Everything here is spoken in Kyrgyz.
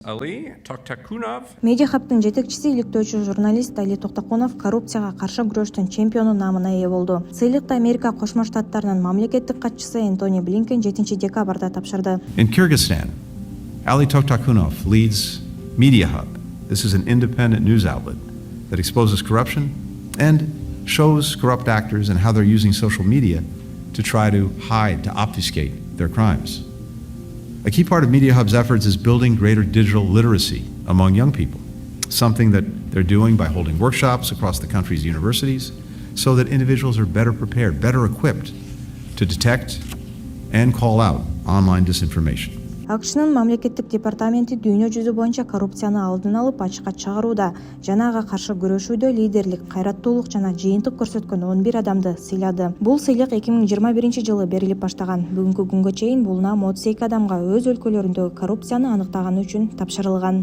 Али Токтакунов. МедиаХабдын жетекчиси иликтөөчү журналист Али Токтакунов коррупцияга каршы күрөштүн чемпиону наамына ээ болду. Сыйлыкты Америка Кошмо Штаттарынын мамлекеттик катчысы Энтони Блинкен 7 декабрда тапшырды. In Kyrgyzstan, Ali Toktакунов leads МедиаХаб. This is an independent news outlet that exposes corruption and shows corrupt actors and how they're using social media to try to hide, to obfuscate their crimes. A key part of МедиаХаб's efforts is building greater digital literacy among young people, something that they're doing by holding workshops across the country's universities so that individuals are better prepared, better equipped to detect and call out online disinformation. АКШнын мамлекеттик департаменти дүйнө жүзү боюнча коррупцияны алдын алып ачыкка чыгарууда, жанага каршы күрөшүүдө лидерлик, кайраттуулук жана жыйынтык көрсөткөн 11 адамды сыйлады. Бул сыйлык 2021 жылы берилип баштаган. Бүгүнкү күнгө чейин бул наам 32 адамга өз өлкөлөрүндөгү коррупцияны аныктаганы үчүн тапшырылган.